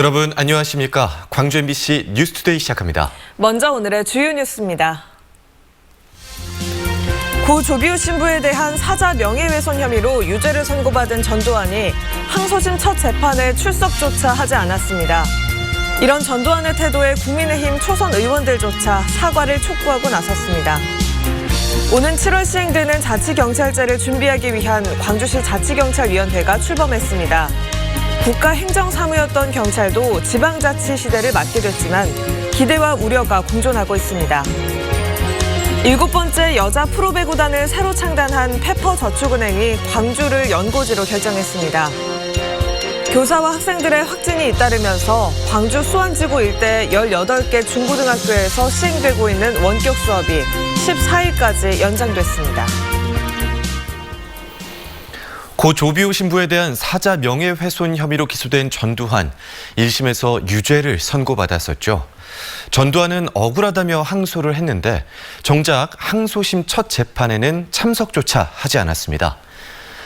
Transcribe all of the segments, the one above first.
여러분 안녕하십니까? 광주 MBC 뉴스투데이 시작합니다. 먼저 오늘의 주요 뉴스입니다. 고 조비오 신부에 대한 사자 명예훼손 혐의로 유죄를 선고받은 전두환이 항소심 첫 재판에 출석조차 하지 않았습니다. 이런 전두환의 태도에 국민의힘 초선 의원들조차 사과를 촉구하고 나섰습니다. 오는 7월 시행되는 자치경찰제를 준비하기 위한 광주시 자치경찰위원회가 출범했습니다. 국가행정사무였던 경찰도 지방자치 시대를 맞게 됐지만 기대와 우려가 공존하고 있습니다. 7번째 여자 프로배구단을 새로 창단한 페퍼저축은행이 광주를 연고지로 결정했습니다. 교사와 학생들의 확진이 잇따르면서 광주 수원지구 일대 18개 중고등학교에서 시행되고 있는 원격 수업이 14일까지 연장됐습니다. 고 조비오 신부에 대한 사자 명예훼손 혐의로 기소된 전두환, 1심에서 유죄를 선고받았었죠. 전두환은 억울하다며 항소를 했는데 정작 항소심 첫 재판에는 참석조차 하지 않았습니다.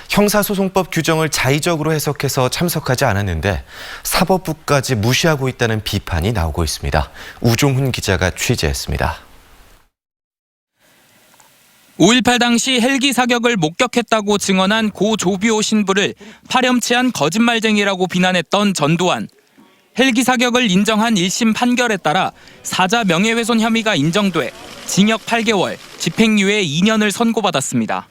형사소송법 규정을 자의적으로 해석해서 참석하지 않았는데 사법부까지 무시하고 있다는 비판이 나오고 있습니다. 우종훈 기자가 취재했습니다. 5.18 당시 헬기 사격을 목격했다고 증언한 고 조비오 신부를 파렴치한 거짓말쟁이라고 비난했던 전두환. 헬기 사격을 인정한 1심 판결에 따라 사자 명예훼손 혐의가 인정돼 징역 8개월, 집행유예 2년을 선고받았습니다.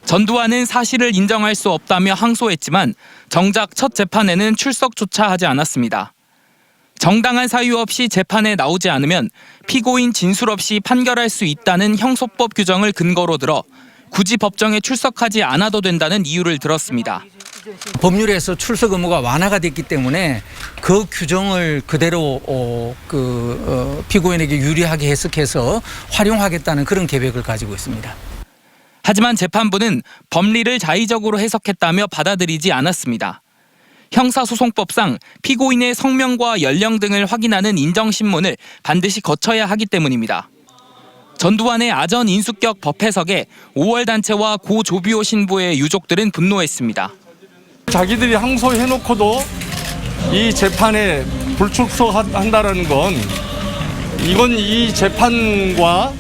전두환은 사실을 인정할 수 없다며 항소했지만 정작 첫 재판에는 출석조차 하지 않았습니다. 정당한 사유 없이 재판에 나오지 않으면 피고인 진술 없이 판결할 수 있다는 형소법 규정을 근거로 들어 굳이 법정에 출석하지 않아도 된다는 이유를 들었습니다. 법률에서 출석 의무가 완화가 됐기 때문에 그 규정을 그대로 피고인에게 유리하게 해석해서 활용하겠다는 그런 계획을 가지고 있습니다. 하지만 재판부는 법리를 자의적으로 해석했다며 받아들이지 않았습니다. 형사소송법상 피고인의 성명과 연령 등을 확인하는 인정신문을 반드시 거쳐야 하기 때문입니다. 전두환의 아전 인수격 법 해석에 5월 단체와 고 조비오 신부의 유족들은 분노했습니다. 자기들이 항소해놓고도 이 재판에 불출석한다는 건 이건 이 재판과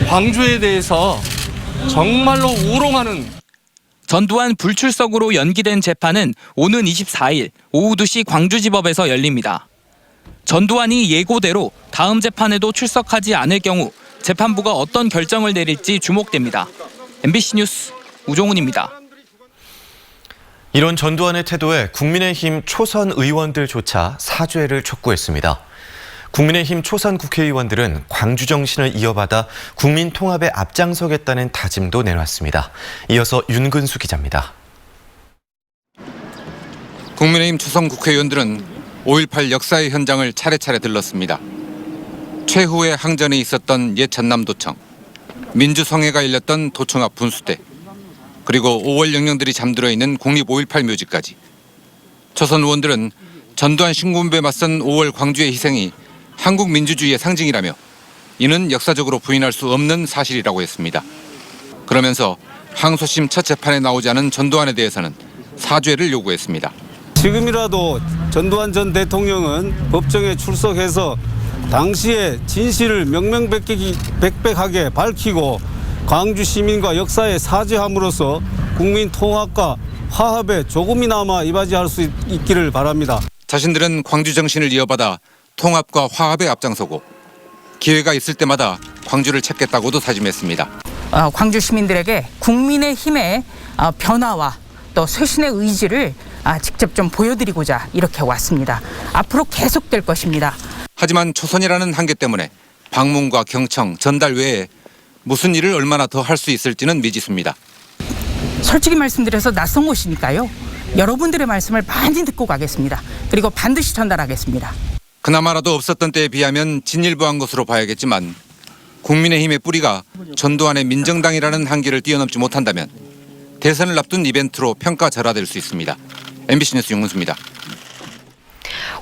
광주에 대해서 정말로 우롱하는. 전두환 불출석으로 연기된 재판은 오는 24일 오후 2시 광주지법에서 열립니다. 전두환이 예고대로 다음 재판에도 출석하지 않을 경우 재판부가 어떤 결정을 내릴지 주목됩니다. MBC 뉴스 우종훈입니다. 이런 전두환의 태도에 국민의힘 초선 의원들조차 사죄를 촉구했습니다. 국민의힘 초선 국회의원들은 광주 정신을 이어받아 국민 통합에 앞장서겠다는 다짐도 내놨습니다. 이어서 윤근수 기자입니다. 국민의힘 초선 국회의원들은 5.18 역사의 현장을 차례차례 들렀습니다. 최후의 항전에 있었던 옛 전남도청, 민주성회가 열렸던 도청 앞 분수대, 그리고 5월 영령들이 잠들어 있는 국립 5.18 묘지까지. 초선 의원들은 전두환 신군부에 맞선 5월 광주의 희생이 한국 민주주의의 상징이라며 이는 역사적으로 부인할 수 없는 사실이라고 했습니다. 그러면서 항소심 첫 재판에 나오지 않은 전두환에 대해서는 사죄를 요구했습니다. 지금이라도 전두환 전 대통령은 법정에 출석해서 당시의 진실을 명명백백하게 밝히고 광주 시민과 역사에 사죄함으로써 국민 통합과 화합에 조금이나마 이바지할 수 있기를 바랍니다. 자신들은 광주 정신을 이어받아 통합과 화합에 앞장서고 기회가 있을 때마다 광주를 찾겠다고도 다짐했습니다. 광주 시민들에게 국민의힘의 변화와 또 쇄신의 의지를 직접 좀 보여드리고자 이렇게 왔습니다. 앞으로 계속될 것입니다. 하지만 초선이라는 한계 때문에 방문과 경청, 전달 외에 무슨 일을 얼마나 더 할 수 있을지는 미지수입니다. 솔직히 말씀드려서 낯선 곳이니까요. 여러분들의 말씀을 많이 듣고 가겠습니다. 그리고 반드시 전달하겠습니다. 그나마라도 없었던 때에 비하면 진일보한 것으로 봐야겠지만 국민의힘의 뿌리가 전두환의 민정당이라는 한계를 뛰어넘지 못한다면 대선을 앞둔 이벤트로 평가절하될 수 있습니다. MBC 뉴스 윤근수입니다.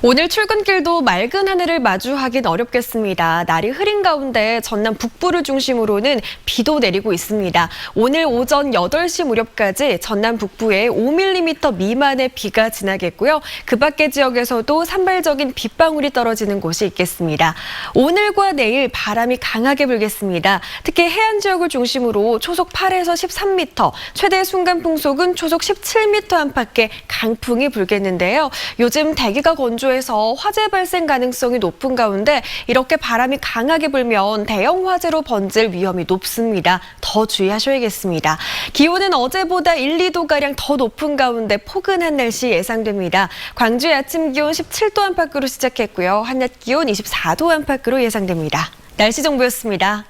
오늘 출근길도 맑은 하늘을 마주하긴 어렵겠습니다. 날이 흐린 가운데 전남 북부를 중심으로는 비도 내리고 있습니다. 오늘 오전 8시 무렵까지 전남 북부에 5mm 미만의 비가 지나겠고요. 그 밖의 지역에서도 산발적인 빗방울이 떨어지는 곳이 있겠습니다. 오늘과 내일 바람이 강하게 불겠습니다. 특히 해안 지역을 중심으로 초속 8에서 13m, 최대 순간 풍속은 초속 17m 안팎의 강풍이 불겠는데요. 요즘 대기가 건조해서 화재 발생 가능성이 높은 가운데 이렇게 바람이 강하게 불면 대형 화재로 번질 위험이 높습니다. 더 주의하셔야겠습니다. 기온은 어제보다 1, 2도가량 더 높은 가운데 포근한 날씨 예상됩니다. 광주의 아침 기온 17도 안팎으로 시작했고요. 한낮 기온 24도 안팎으로 예상됩니다. 날씨 정보였습니다.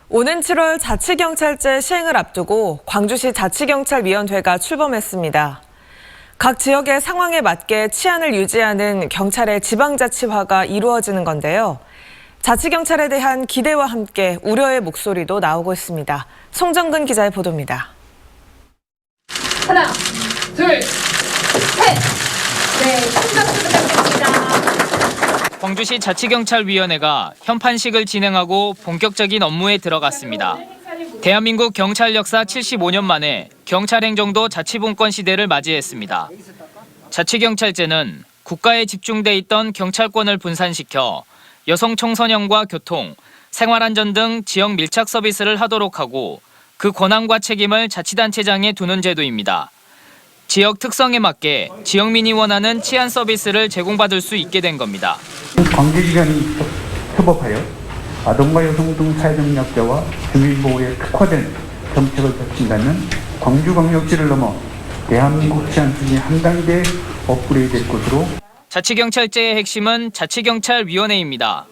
오는 7월 자치경찰제 시행을 앞두고 광주시 자치경찰위원회가 출범했습니다. 각 지역의 상황에 맞게 치안을 유지하는 경찰의 지방자치화가 이루어지는 건데요. 자치경찰에 대한 기대와 함께 우려의 목소리도 나오고 있습니다. 송정근 기자의 보도입니다. 하나, 둘, 셋! 네, 큰박수 부탁드립니다. 광주시 자치경찰위원회가 현판식을 진행하고 본격적인 업무에 들어갔습니다. 대한민국 경찰 역사 75년 만에 경찰행정도 자치분권 시대를 맞이했습니다. 자치경찰제는 국가에 집중돼 있던 경찰권을 분산시켜 여성 청소년과 교통, 생활안전 등 지역 밀착 서비스를 하도록 하고 그 권한과 책임을 자치단체장에 두는 제도입니다. 지역 특성에 맞게 지역민이 원하는 치안 서비스를 제공받을 수 있게 된 겁니다. 관계기관이 협업하여 아동과 여성 등 사회능력자와 주민보호에 특화된 정책을 펼친다면 광주광역시를 넘어 대한민국 치안 수준이 한 단계 업그레이드될 것으로. 자치경찰제의 핵심은 자치경찰위원회입니다.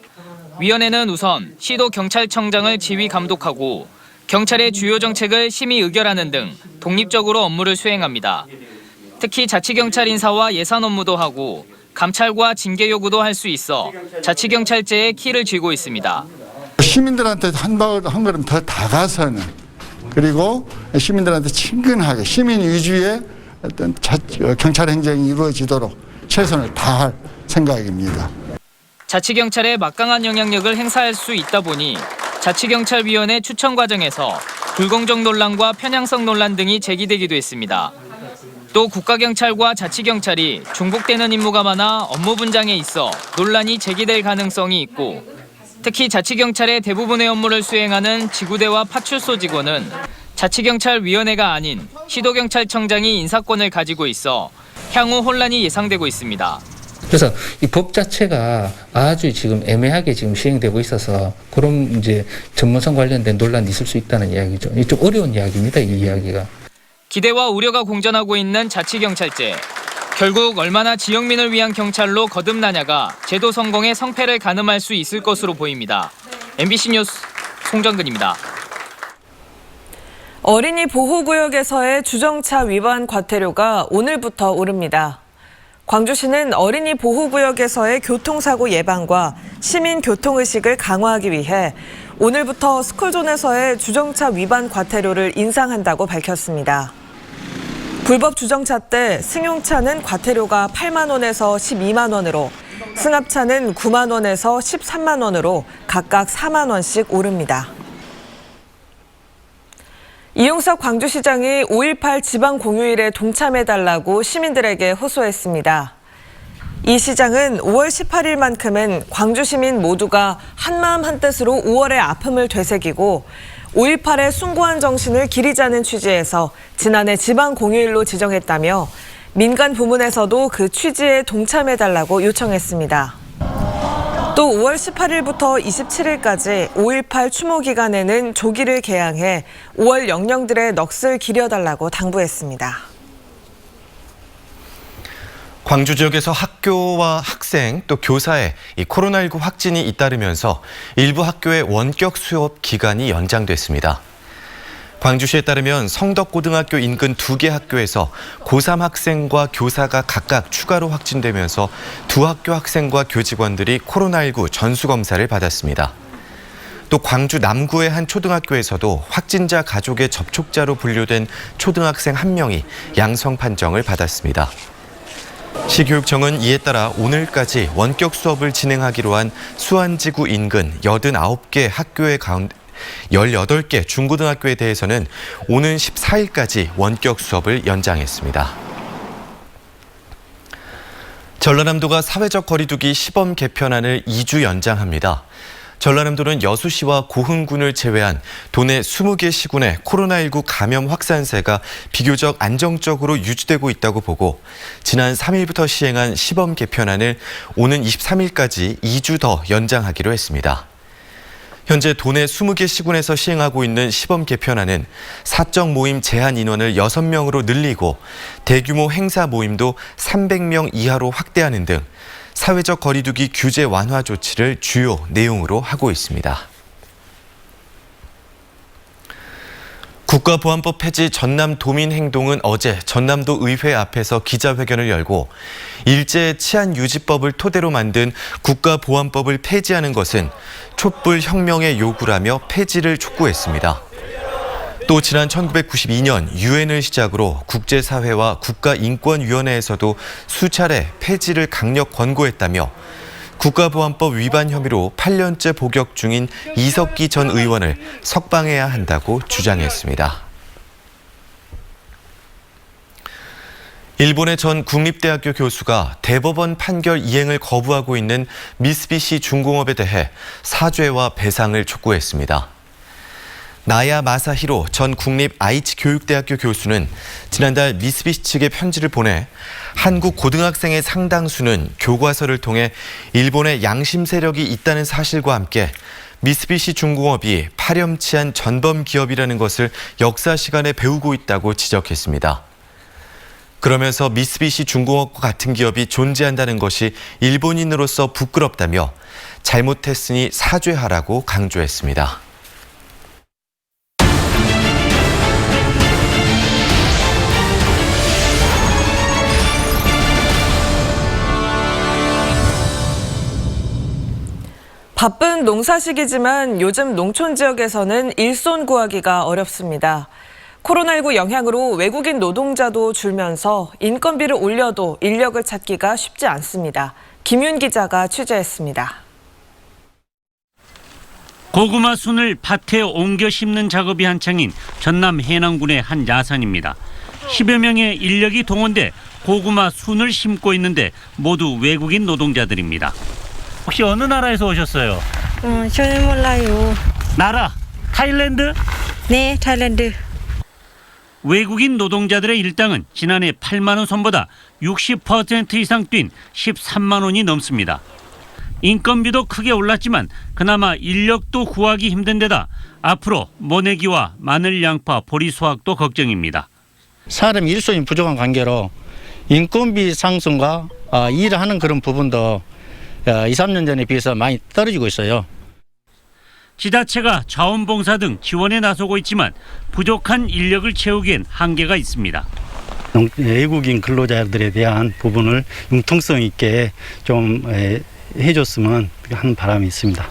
위원회는 우선 시도경찰청장을 지휘 감독하고 경찰의 주요 정책을 심의 의결하는 등 독립적으로 업무를 수행합니다. 특히 자치경찰 인사와 예산 업무도 하고 감찰과 징계 요구도 할 수 있어 자치경찰제의 키를 쥐고 있습니다. 시민들한테 한 걸음 더 다가서는, 그리고 시민들한테 친근하게 시민 위주의 어떤 경찰 행정이 이루어지도록 최선을 다할 생각입니다. 자치경찰에 막강한 영향력을 행사할 수 있다 보니 자치경찰위원회 추천 과정에서 불공정 논란과 편향성 논란 등이 제기되기도 했습니다. 또 국가경찰과 자치경찰이 중복되는 임무가 많아 업무 분장에 있어 논란이 제기될 가능성이 있고, 특히 자치경찰의 대부분의 업무를 수행하는 지구대와 파출소 직원은 자치경찰위원회가 아닌 시도경찰청장이 인사권을 가지고 있어 향후 혼란이 예상되고 있습니다. 그래서 이 법 자체가 아주 지금 애매하게 지금 시행되고 있어서 그런 이제 전문성 관련된 논란이 있을 수 있다는 이야기죠. 이 좀 어려운 이야기입니다, 이 이야기가. 기대와 우려가 공존하고 있는 자치경찰제. 결국 얼마나 지역민을 위한 경찰로 거듭나냐가 제도 성공의 성패를 가늠할 수 있을 것으로 보입니다. MBC 뉴스 송정근입니다. 어린이 보호구역에서의 주정차 위반 과태료가 오늘부터 오릅니다. 광주시는 어린이 보호구역에서의 교통사고 예방과 시민 교통의식을 강화하기 위해 오늘부터 스쿨존에서의 주정차 위반 과태료를 인상한다고 밝혔습니다. 불법 주정차 때 승용차는 과태료가 8만 원에서 12만 원으로, 승합차는 9만 원에서 13만 원으로 각각 4만 원씩 오릅니다. 이용석 광주시장이 5.18 지방공휴일에 동참해달라고 시민들에게 호소했습니다. 이 시장은 5월 18일만큼은 광주 시민 모두가 한마음 한뜻으로 5월의 아픔을 되새기고 5.18의 숭고한 정신을 기리자는 취지에서 지난해 지방공휴일로 지정했다며 민간 부문에서도 그 취지에 동참해달라고 요청했습니다. 또 5월 18일부터 27일까지 5.18 추모 기간에는 조기를 개항해 5월 영령들의 넋을 기려달라고 당부했습니다. 광주 지역에서 학교와 학생 또 교사에 이 코로나19 확진이 잇따르면서 일부 학교의 원격 수업 기간이 연장됐습니다. 광주시에 따르면 성덕고등학교 인근 2개 학교에서 고3 학생과 교사가 각각 추가로 확진되면서 두 학교 학생과 교직원들이 코로나19 전수검사를 받았습니다. 또 광주 남구의 한 초등학교에서도 확진자 가족의 접촉자로 분류된 초등학생 1명이 양성 판정을 받았습니다. 시교육청은 이에 따라 오늘까지 원격 수업을 진행하기로 한 수안지구 인근 89개 학교의 가운데 18개 중고등학교에 대해서는 오는 14일까지 원격 수업을 연장했습니다. 전라남도가 사회적 거리두기 시범 개편안을 2주 연장합니다. 전라남도는 여수시와 고흥군을 제외한 도내 20개 시군의 코로나19 감염 확산세가 비교적 안정적으로 유지되고 있다고 보고 지난 3일부터 시행한 시범 개편안을 오는 23일까지 2주 더 연장하기로 했습니다. 현재 도내 20개 시군에서 시행하고 있는 시범 개편안은 사적 모임 제한 인원을 6명으로 늘리고 대규모 행사 모임도 300명 이하로 확대하는 등 사회적 거리두기 규제 완화 조치를 주요 내용으로 하고 있습니다. 국가보안법 폐지 전남도민행동은 어제 전남도 의회 앞에서 기자회견을 열고 일제 치안유지법을 토대로 만든 국가보안법을 폐지하는 것은 촛불 혁명의 요구라며 폐지를 촉구했습니다. 또 지난 1992년 유엔을 시작으로 국제사회와 국가인권위원회에서도 수차례 폐지를 강력 권고했다며 국가보안법 위반 혐의로 8년째 복역 중인 이석기 전 의원을 석방해야 한다고 주장했습니다. 일본의 전 국립대학교 교수가 대법원 판결 이행을 거부하고 있는 미쓰비시 중공업에 대해 사죄와 배상을 촉구했습니다. 나야 마사히로 전 국립 아이치 교육대학교 교수는 지난달 미쓰비시 측에 편지를 보내 한국 고등학생의 상당수는 교과서를 통해 일본의 양심 세력이 있다는 사실과 함께 미쓰비시 중공업이 파렴치한 전범 기업이라는 것을 역사 시간에 배우고 있다고 지적했습니다. 그러면서 미쓰비시 중공업과 같은 기업이 존재한다는 것이 일본인으로서 부끄럽다며 잘못했으니 사죄하라고 강조했습니다. 바쁜 농사 시기지만 요즘 농촌 지역에서는 일손 구하기가 어렵습니다. 코로나19 영향으로 외국인 노동자도 줄면서 인건비를 올려도 인력을 찾기가 쉽지 않습니다. 김윤 기자가 취재했습니다. 고구마 순을 밭에 옮겨 심는 작업이 한창인 전남 해남군의 한 야산입니다. 10여 명의 인력이 동원돼 고구마 순을 심고 있는데 모두 외국인 노동자들입니다. 혹시 어느 나라에서 오셨어요? 저는 몰라요. 나라? 타일랜드? 네, 타일랜드. 외국인 노동자들의 일당은 지난해 8만 원 선보다 60% 이상 뛴 13만 원이 넘습니다. 인건비도 크게 올랐지만 그나마 인력도 구하기 힘든 데다 앞으로 모내기와 마늘, 양파, 보리 수확도 걱정입니다. 사람 일손이 부족한 관계로 인건비 상승과 일을 하는 그런 부분도 2, 3년 전에 비해서 많이 떨어지고 있어요. 지자체가 자원봉사 등 지원에 나서고 있지만 부족한 인력을 채우기엔 한계가 있습니다. 외국인 근로자들에 대한 부분을 융통성 있게 좀 해줬으면 하는 바람이 있습니다.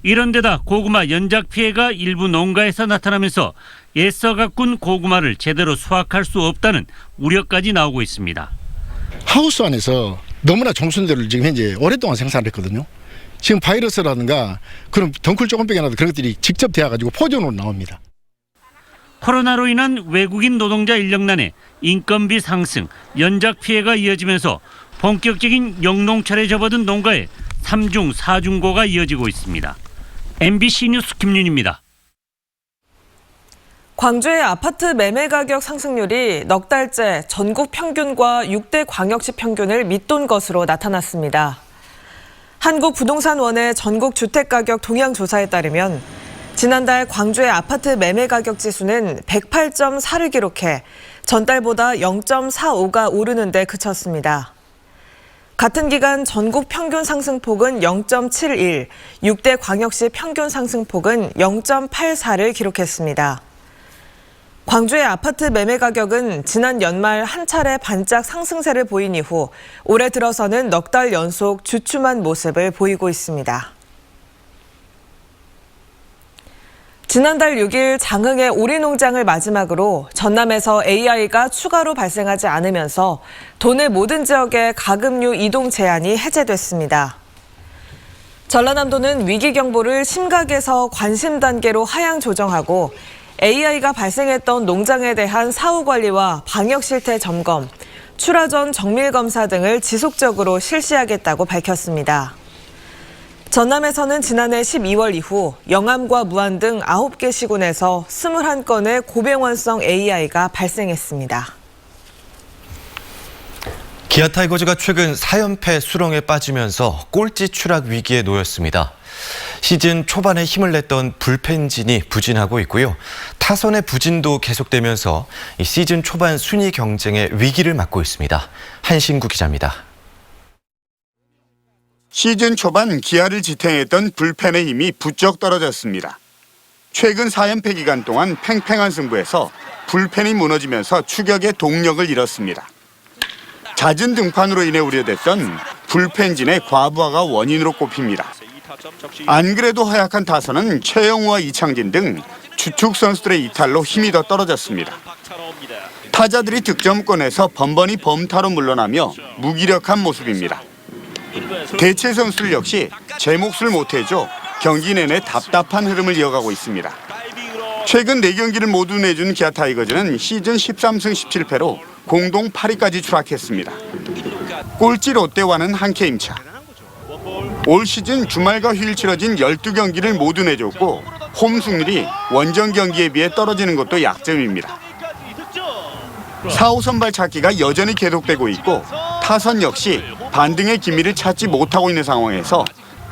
이런 데다 고구마 연작 피해가 일부 농가에서 나타나면서 애써 가꾼 고구마를 제대로 수확할 수 없다는 우려까지 나오고 있습니다. 하우스 안에서 너무나 정순대를 지금 현재 오랫동안 생산했거든요. 지금 바이러스라든가 그런 덩쿨 조금백이라든가 그런 것들이 직접 되어가지고 포존으로 나옵니다. 코로나로 인한 외국인 노동자 인력난에 인건비 상승, 연작 피해가 이어지면서 본격적인 영농철에 접어든 농가에 3중, 4중고가 이어지고 있습니다. MBC 뉴스 김윤입니다. 광주의 아파트 매매 가격 상승률이 넉 달째 전국 평균과 6대 광역시 평균을 밑돈 것으로 나타났습니다. 한국부동산원의 전국 주택가격 동향 조사에 따르면 지난달 광주의 아파트 매매 가격 지수는 108.4를 기록해 전달보다 0.45가 오르는 데 그쳤습니다. 같은 기간 전국 평균 상승폭은 0.71, 6대 광역시 평균 상승폭은 0.84를 기록했습니다. 광주의 아파트 매매 가격은 지난 연말 한 차례 반짝 상승세를 보인 이후 올해 들어서는 넉 달 연속 주춤한 모습을 보이고 있습니다. 지난달 6일 장흥의 오리 농장을 마지막으로 전남에서 AI가 추가로 발생하지 않으면서 도내 모든 지역의 가금류 이동 제한이 해제됐습니다. 전라남도는 위기경보를 심각에서 관심 단계로 하향 조정하고 AI가 발생했던 농장에 대한 사후 관리와 방역 실태 점검, 출하 전 정밀 검사 등을 지속적으로 실시하겠다고 밝혔습니다. 전남에서는 지난해 12월 이후 영암과 무안 등 9개 시군에서 21건의 고병원성 AI가 발생했습니다. 기아 타이거즈가 최근 4연패 수렁에 빠지면서 꼴찌 추락 위기에 놓였습니다. 시즌 초반에 힘을 냈던 불펜진이 부진하고 있고요. 타선의 부진도 계속되면서 시즌 초반 순위 경쟁에 위기를 맞고 있습니다. 한신구 기자입니다. 시즌 초반 기아를 지탱했던 불펜의 힘이 부쩍 떨어졌습니다. 최근 4연패 기간 동안 팽팽한 승부에서 불펜이 무너지면서 추격의 동력을 잃었습니다. 잦은 등판으로 인해 우려됐던 불펜진의 과부하가 원인으로 꼽힙니다. 안 그래도 허약한 타선은 최영우와 이창진 등 주축 선수들의 이탈로 힘이 더 떨어졌습니다. 타자들이 득점권에서 번번이 범타로 물러나며 무기력한 모습입니다. 대체 선수들 역시 제 몫을 못해줘 경기 내내 답답한 흐름을 이어가고 있습니다. 최근 4경기를 모두 내준 기아 타이거즈는 시즌 13승 17패로 공동 8위까지 추락했습니다. 꼴찌 롯데와는 한 게임 차. 올 시즌 주말과 휴일 치러진 12경기를 모두 내줬고 홈 승률이 원정 경기에 비해 떨어지는 것도 약점입니다. 4호 선발 찾기가 여전히 계속되고 있고 타선 역시 반등의 기미를 찾지 못하고 있는 상황에서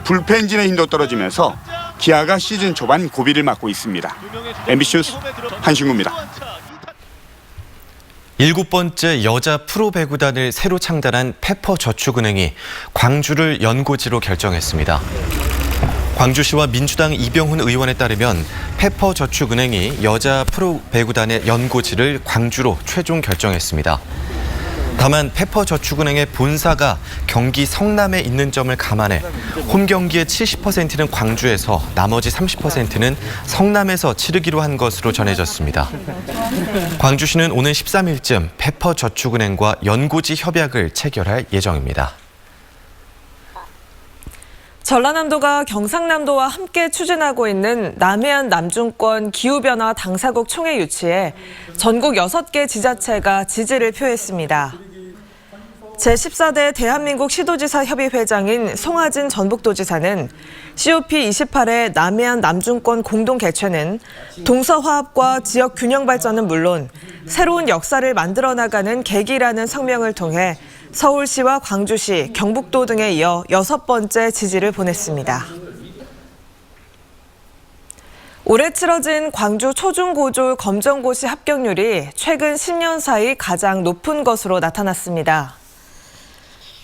불펜진의 힘도 떨어지면서 기아가 시즌 초반 고비를 맞고 있습니다. MBC 뉴스 한신구입니다. 7번째 여자 프로배구단을 새로 창단한 페퍼저축은행이 광주를 연고지로 결정했습니다. 광주시와 민주당 이병훈 의원에 따르면 페퍼저축은행이 여자 프로배구단의 연고지를 광주로 최종 결정했습니다. 다만 페퍼저축은행의 본사가 경기 성남에 있는 점을 감안해 홈 경기의 70%는 광주에서 나머지 30%는 성남에서 치르기로 한 것으로 전해졌습니다. 광주시는 오는 13일쯤 페퍼저축은행과 연고지 협약을 체결할 예정입니다. 전라남도가 경상남도와 함께 추진하고 있는 남해안 남중권 기후변화 당사국 총회 유치에 전국 6개 지자체가 지지를 표했습니다. 제14대 대한민국 시도지사 협의 회장인 송하진 전북도지사는 COP28의 남해안 남중권 공동 개최는 동서화합과 지역 균형 발전은 물론 새로운 역사를 만들어 나가는 계기라는 성명을 통해 서울시와 광주시, 경북도 등에 이어 6번째 지지를 보냈습니다. 올해 치러진 광주 초중고졸 검정고시 합격률이 최근 10년 사이 가장 높은 것으로 나타났습니다.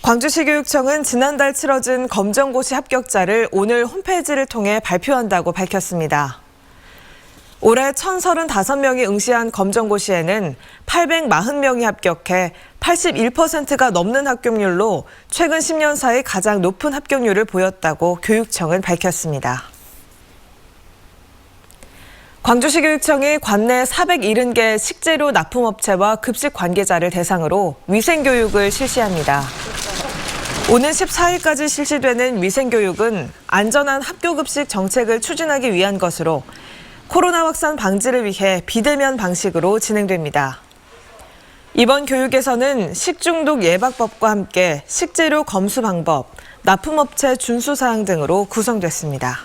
광주시교육청은 지난달 치러진 검정고시 합격자를 오늘 홈페이지를 통해 발표한다고 밝혔습니다. 올해 1,035명이 응시한 검정고시에는 840명이 합격해 81%가 넘는 합격률로 최근 10년 사이 가장 높은 합격률을 보였다고 교육청은 밝혔습니다. 광주시 교육청이 관내 470개 식재료 납품업체와 급식 관계자를 대상으로 위생교육을 실시합니다. 오는 14일까지 실시되는 위생교육은 안전한 학교급식 정책을 추진하기 위한 것으로 코로나 확산 방지를 위해 비대면 방식으로 진행됩니다. 이번 교육에서는 식중독 예방법과 함께 식재료 검수 방법, 납품업체 준수 사항 등으로 구성됐습니다.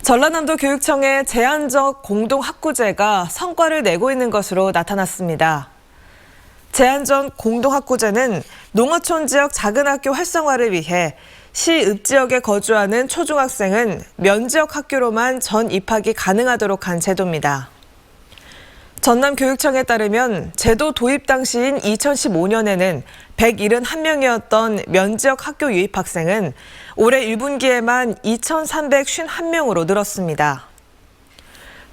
전라남도 교육청의 제한적 공동학구제가 성과를 내고 있는 것으로 나타났습니다. 제한적 공동학구제는 농어촌 지역 작은 학교 활성화를 위해 시 읍지역에 거주하는 초중학생은 면지역 학교로만 전 입학이 가능하도록 한 제도입니다. 전남교육청에 따르면 제도 도입 당시인 2015년에는 171명이었던 면지역 학교 유입 학생은 올해 1분기에만 2,351명으로 늘었습니다.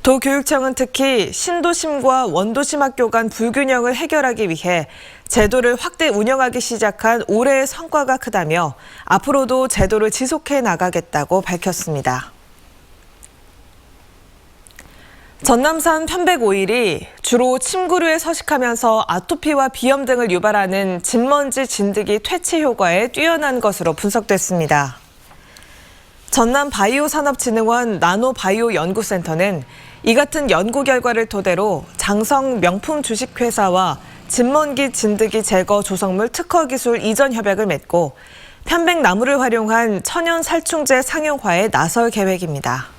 도교육청은 특히 신도심과 원도심 학교 간 불균형을 해결하기 위해 제도를 확대 운영하기 시작한 올해의 성과가 크다며 앞으로도 제도를 지속해 나가겠다고 밝혔습니다. 전남산 편백 오일이 주로 침구류에 서식하면서 아토피와 비염 등을 유발하는 진먼지 진드기 퇴치 효과에 뛰어난 것으로 분석됐습니다. 전남바이오산업진흥원 나노바이오연구센터는 이 같은 연구 결과를 토대로 장성 명품 주식회사와 진먼지 진드기 제거 조성물 특허 기술 이전 협약을 맺고 편백나무를 활용한 천연 살충제 상용화에 나설 계획입니다.